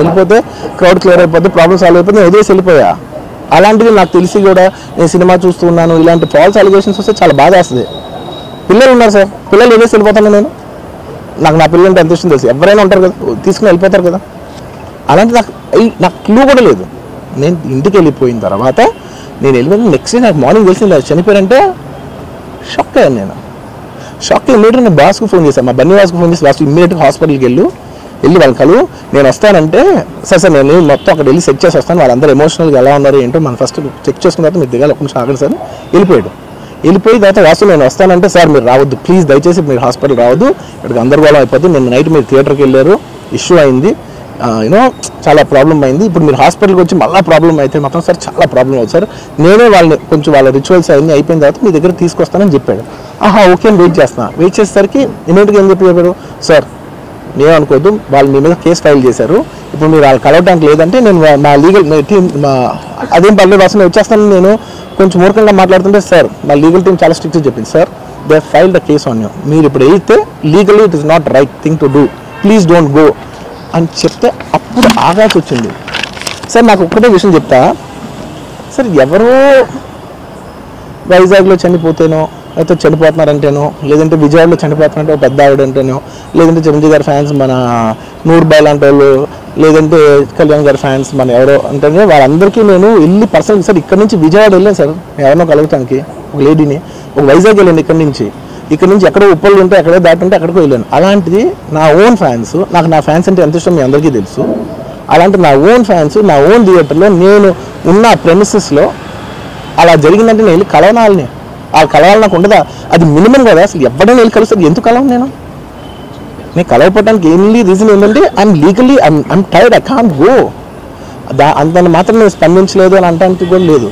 వెళ్ళిపోతే crowd clear అయిపోతే problem solve అయిపోతే నేను వదిలేసి వెళ్ళిపోయా. అలాంటిది నాకు తెలిసి కూడా నేను సినిమా చూస్తున్నాను, ఇలాంటి ఫాల్స్ అలిగేషన్స్ వస్తే చాలా బాధ వేస్తుంది. పిల్లలు ఉన్నారు సార్, పిల్లలు వదిలేసి వెళ్ళిపోతాను నేను. నాకు నా పిల్లలు అంటే ఎంత ఇష్టం తెలుసు, ఎవరైనా ఉంటారు కదా, తీసుకుని వెళ్ళిపోతారు కదా. అలాంటి నాకు క్లూ కూడా లేదు. నేను ఇంటికి వెళ్ళిపోయిన తర్వాత నేను వెళ్ళిపోయిన నెక్స్ట్ డే నాకు మార్నింగ్ తెలిసింది చనిపోయారంటే షాక్ అయ్యాను నేను. షాక్ ఇమ్మీడియట్గా నేను బాస్కు ఫోన్ చేశాను, మా బన్నీ బాస్కు ఫోన్ చేసి బాస్ ఇమ్మీడియట్గా హాస్పిటల్కి వెళ్ళి వాళ్ళని కలువు, నేను వస్తానంటే సార్ నేను మొత్తం అక్కడ వెళ్ళి చెక్ చేసి వస్తాను, వాళ్ళందరూ ఎమోషనల్గా ఎలా ఉన్నారు ఏంటో మనం ఫస్ట్ చెక్ చేసుకున్న తర్వాత మీరు దిగాలి, ఒక్క నిమిషం ఆగండి సార్. వెళ్ళిపోయి తర్వాత వాసు నేను వస్తానంటే సార్ మీరు రావద్దు ప్లీజ్, దయచేసి మీరు హాస్పిటల్ రావద్దు, ఇక్కడ గందరగోళం అయిపోతుంది, నిన్న నైట్ మీరు థియేటర్కి వెళ్ళారు, ఇష్యూ అయింది, చాలా ప్రాబ్లం అయింది, ఇప్పుడు మీరు హాస్పిటల్కి వచ్చి మళ్ళీ ప్రాబ్లం అయితే మాత్రం సార్ చాలా ప్రాబ్లం అవుతుంది సార్, నేనే వాళ్ళని కొంచెం వాళ్ళ రిచువల్స్ అన్నీ అయిపోయిన తర్వాత మీ దగ్గర తీసుకొస్తానని చెప్పాడు. ఓకే అని వెయిట్ చేసేసరికి ఇమీడియట్గా ఏం చెప్పారు, సార్ నేను అనుకోవద్దు, వాళ్ళు మీ మీద కేసు ఫైల్ చేశారు, ఇప్పుడు మీరు వాళ్ళు కలవడానికి లేదంటే నేను మా లీగల్ టీం అదేం పర్లేదు వాసన వచ్చేస్తాను, నేను కొంచెం మూర్ఖంగా మాట్లాడుతుంటే సార్ మా లీగల్ టీం చాలా స్ట్రిక్ట్గా చెప్పింది, sir they file the case on you, మీరు ఇప్పుడు అయితే legally it is not right thing to do, please don't go అని చెప్తే అప్పుడు ఆగాల్సి వచ్చింది. సార్ నాకు ఒక్కటే విషయం చెప్తా సార్, ఎవరో వైజాగ్లో చనిపోతేనో అయితే చనిపోతున్నారంటేనో, లేదంటే విజయవాడలో చనిపోతున్నారంటే పెద్ద ఆవిడంటేనో, లేదంటే చిరంజీవి గారి ఫ్యాన్స్ మన నూర్బాయ్ లాంటి వాళ్ళు, లేదంటే కళ్యాణ్ గారి ఫ్యాన్స్ మన ఎవరో అంటేనే వాళ్ళందరికీ నేను వెళ్ళి పర్సనల్ సార్ ఇక్కడ నుంచి విజయవాడ వెళ్ళాను సార్ ఎవరినో కలగటానికి, ఒక లేడీని, ఒక వైజాగ్ వెళ్ళాను ఇక్కడ నుంచి ఎక్కడో ఉప్పలు ఉంటే ఎక్కడో దాటుంటే అక్కడికి వెళ్ళాను. అలాంటిది నా ఓన్ ఫ్యాన్స్, నాకు నా ఫ్యాన్స్ అంటే ఎంత ఇష్టం మీ అందరికీ తెలుసు, అలాంటి నా ఓన్ ఫ్యాన్స్ నా ఓన్ థియేటర్లో నేను ఉన్న ప్రెమిసెస్లో అలా జరిగిందంటే నేను వెళ్ళి కలవనాలని, ఆ కలవాలి నాకు ఉండదా, అది మినిమం కదా, అసలు ఎవరైనా వెళ్ళి కలుస్తారు, ఎందుకు కలవను నేను కలవపోవడానికి ఓన్లీ రీజన్ ఏంటంటే I'm legally I'm tired, I can't go, అంత మాత్రం నేను స్పందించలేదు అని అనడానికి కూడా లేదు.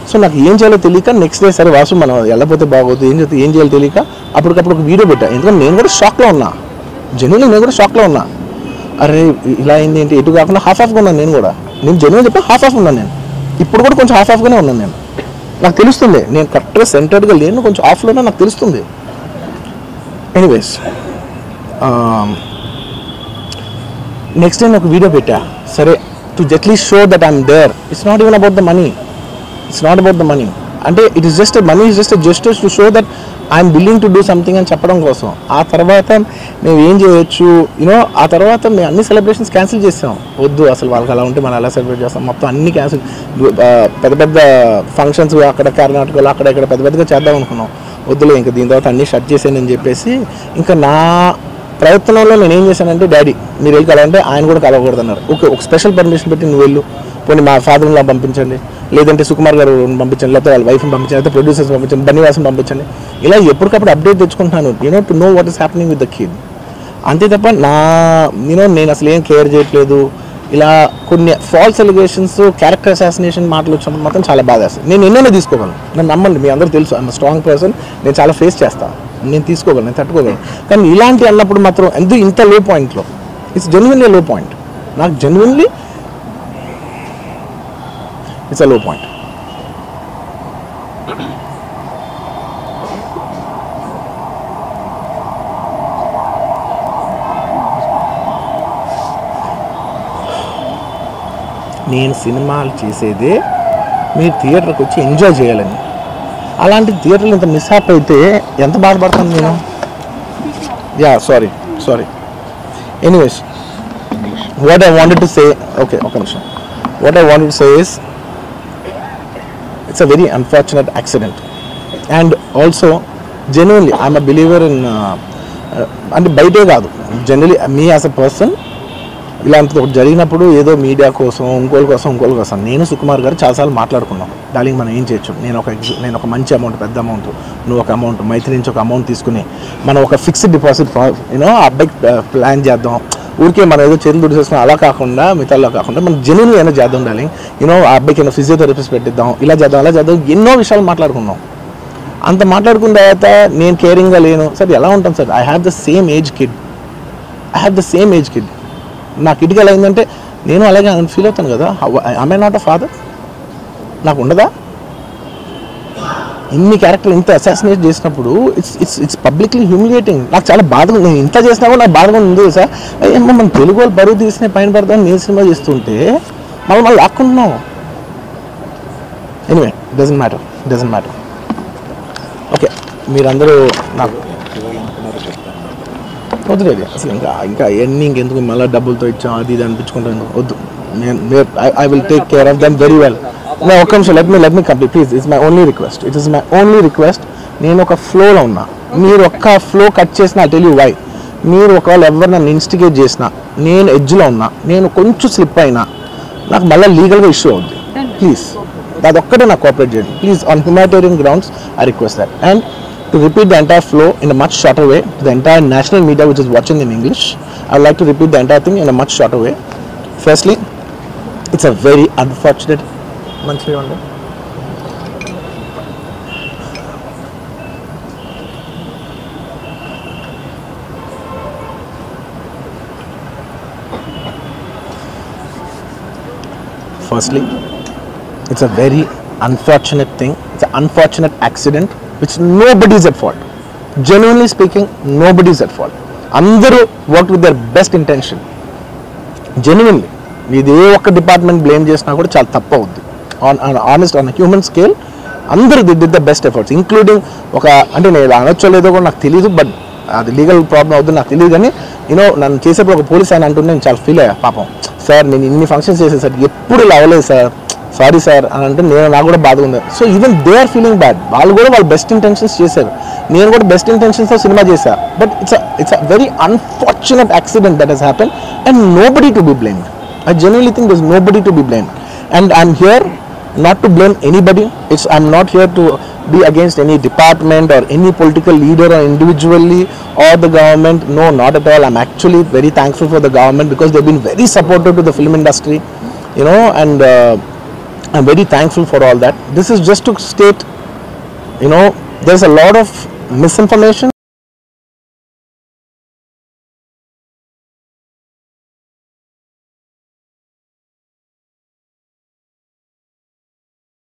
సో నాకు ఏం చేయాలో తెలియక నెక్స్ట్ డే సరే వాసు మనం వెళ్ళకపోతే బాగోదు, ఏం చేయాలో తెలియక అప్పటికప్పుడు ఒక వీడియో పెట్టా, ఎందుకంటే నేను కూడా షాక్లో ఉన్నా, జెన్యున్గా నేను కూడా షాక్లో ఉన్నా, అరే ఇలా అయింది ఏంటి, ఎటు కాకుండా హాఫ్గా ఉన్నాను నేను జెన్యున్గా చెప్పి హాఫ్ ఉన్నాను నేను, ఇప్పుడు కూడా కొంచెం హాఫ్గానే ఉన్నాను నేను, నాకు తెలుస్తుంది నేను కరెక్ట్గా సెంటర్డ్గా లేను, కొంచెం ఆఫ్లోనే నాకు తెలుస్తుంది. ఎనీవేస్ నెక్స్ట్ డే ఒక వీడియో పెట్టా, సరే to at least show that I'm there, it's not even about the money, అంటే it is just money is just justice to show that I'm willing to do something అని చెప్పడం కోసం. ఆ తర్వాత మేము ఏం చేయొచ్చు ఆ తర్వాత మేము అన్ని సెలబ్రేషన్స్ క్యాన్సిల్ చేసాం, వద్దు అసలు వాళ్ళకి అలా ఉంటే మనం అలా సెలబ్రేట్ చేస్తాం, మొత్తం అన్ని క్యాన్సిల్, పెద్ద ఫంక్షన్స్ అక్కడ కర్ణాటకలో అక్కడ ఇక్కడ పెద్దగా చేద్దాం అనుకున్నాం, వద్దులే ఇంకా దీని తర్వాత అన్నీ షట్ చేసానని చెప్పేసి ఇంకా నా ప్రయత్నంలో నేను ఏం చేశానంటే డాడీ మీరు వెళ్ళి కలవంటే ఆయన కూడా కలవకూడదు అన్నారు. ఓకే ఒక స్పెషల్ పర్మిషన్ పెట్టి నువ్వు వెళ్ళు, పోనీ మా ఫాదర్లా పంపించండి, లేదంటే సుకుమార్ గారు పంపించండి, లేకపోతే వాళ్ళ వైఫ్ని పంపించండి, లేకపోతే ప్రొడ్యూసర్స్ పంపించండి, బన్నీవాసం పంపించండి, ఇలా ఎప్పటికప్పుడు అప్డేట్ తెచ్చుకుంటున్నాను to know what is happening with the kid. అంతే తప్ప నేను అసలు ఏం కేర్ చేయట్లేదు. ఇలా కొన్ని ఫాల్స్ ఎలిగేషన్స్, క్యారెక్టర్ అసాసినేషన్ మాటలు వచ్చినప్పుడు మాత్రం చాలా బాధ వేస్తుంది. నేను ఎన్నైనా తీసుకోగలను, నన్ను నమ్మండి, మీ అందరూ తెలుసు ఐఎమ్ స్ట్రాంగ్ పర్సన్, నేను చాలా ఫేస్ చేస్తాను, నేను తీసుకోగలను, నేను తట్టుకోగలను. కానీ ఇలాంటి అన్నప్పుడు మాత్రం ఇంత లో పాయింట్లో ఇట్స్ జెన్యున్లీ లో పాయింట్, నాకు జెన్యున్లీ ఇట్స్ అ లో పాయింట్. నేను సినిమాలు చేసేదే మీరు థియేటర్కి వచ్చి ఎంజాయ్ చేయాలని, అలాంటి థియేటర్లు ఇంత మిస్హాప్ అయితే ఎంత బాధపడతాను నేను. Sorry anyways what I wanted to say, okay ఒక నిమిషం, what I wanted to say is it's a very unfortunate accident and also genuinely I'm a believer in, అంటే బయటే కాదు generally me as a person, ఇలాంటిది ఒకటి జరిగినప్పుడు ఏదో media కోసం ఇంకోళ్ళ కోసం నేను సుకుమార్ గారు చాలాసార్లు మాట్లాడుకున్నాం, డార్లింగ్ మనం ఏం చేయొచ్చు, నేను ఒక మంచి అమౌంట్, పెద్ద అమౌంట్, నువ్వు ఒక అమౌంట్, మైత్రి నుంచి ఒక అమౌంట్ తీసుకుని మనం ఒక ఫిక్స్డ్ డిపాజిట్ ఆ అబ్బాయికి ప్లాన్ చేద్దాం, ఊరికే మనం ఏదో చేతులు దుడిసేసుకుని అలా కాకుండా మిగతాలో కాకుండా మనం జెన్యున్గా ఏమైనా చేద్దాం డార్లింగ్, ఆ అబ్బాయికి ఏమైనా ఫిజియోథెరపిస్ట్ పెట్టిద్దాం, ఇలా చేద్దాం, ఎన్నో విషయాలు మాట్లాడుకున్నాం. అంత మాట్లాడుకున్న తర్వాత నేను కేరింగ్గా లేను సార్, ఎలా ఉంటాను sir, I have the same age kid, నా కిడ్కి ఎలా అయిందంటే నేను అలాగే ఫీల్ అవుతాను కదా, ఐ నాట్ అ ఫాదర్, నాకు ఉండదా? ఇన్ని క్యారెక్టర్ ఇంత అసాసినేట్ చేసినప్పుడు ఇట్స్ పబ్లిక్లీ హ్యూమిలియేటింగ్. నాకు చాలా బాధగా, నేను ఇంత చేసినా కూడా నాకు బాధగా ఉంది సార్. ఏమో మనం తెలుగు వాళ్ళు బరువు తీసిన పైన పడతామని నేను సినిమా చేస్తుంటే మళ్ళీ లాక్కుంటున్నాం. Anyway doesn't matter. ఓకే, మీరందరూ నాకు వద్దులేదు అసలు, ఇంకా ఎన్ని ఇంకెందుకు మళ్ళీ డబ్బులతో ఇచ్చాం అది ఇది అనిపించుకుంటాను, వద్దు. నేను I will take care of them very well. నా ఒక్క నిమిషం, let me complete please. It's my only request. నేను ఒక ఫ్లోలో ఉన్నా, మీరు ఒక్క ఫ్లో కట్ చేసినా టెల్ యూ వై. మీరు ఒకవేళ ఎవరు నన్ను ఇన్స్టిగేట్ చేసినా, నేను ఎడ్జ్లో ఉన్నా, నేను కొంచెం స్లిప్ అయినా నాకు మళ్ళీ లీగల్గా ఇష్యూ అవుద్ది. ప్లీజ్ అదొక్కటే నాకు కోఆపరేట్ చేయండి please. On humanitarian grounds I request that. And to repeat the entire flow in a much shorter way to the entire national media which is watching in English, I would like to repeat the entire thing in a much shorter way. Firstly, it's a very unfortunate monthly one. Firstly, it's a very unfortunate thing. It's an unfortunate accident which nobody is at fault. Genuinely speaking, nobody is at fault. Andaru worked with their best intention. Genuinely, ఇది ఏ ఒక్క department blame చేసినా కూడా చాలా తప్పు అవుద్ది. Honest on human scale అందరూ did the best efforts, including ఒక, అంటే నేను అనొచ్చో లేదో కూడా నాకు తెలియదు, బట్ అది లీగల్ ప్రాబ్లం అవుతుంది నాకు తెలియదు. కానీ యూనో నన్ను చేసేప్పుడు ఒక పోలీస్ ఆయన అంటుంటే నేను చాలా ఫీల్ అయ్యా. పాపం సార్ నేను ఇన్ని ఫంక్షన్స్ చేసేది సార్, ఎప్పుడు ఇలా అవ్వలేదు సార్, సారీ సార్ అని అంటే నాకు కూడా బాధ ఉంది. So even they are feeling bad. వాళ్ళు కూడా వాళ్ళ బెస్ట్ ఇంటెన్షన్స్ చేశారు, నేను కూడా బెస్ట్ ఇంటెన్షన్స్తో సినిమా చేశాను. But it's a very unfortunate accident that has happen and nobody to be blamed. I genuinely think there's nobody to be blamed. And I'm here not to blame anybody. I'm not here to be against any department or any political leader or individually or the government. No, not at all. I'm actually very thankful for the government because they've been very supportive to the film industry, and I'm very thankful for all that. This is just to state, there's a lot of misinformation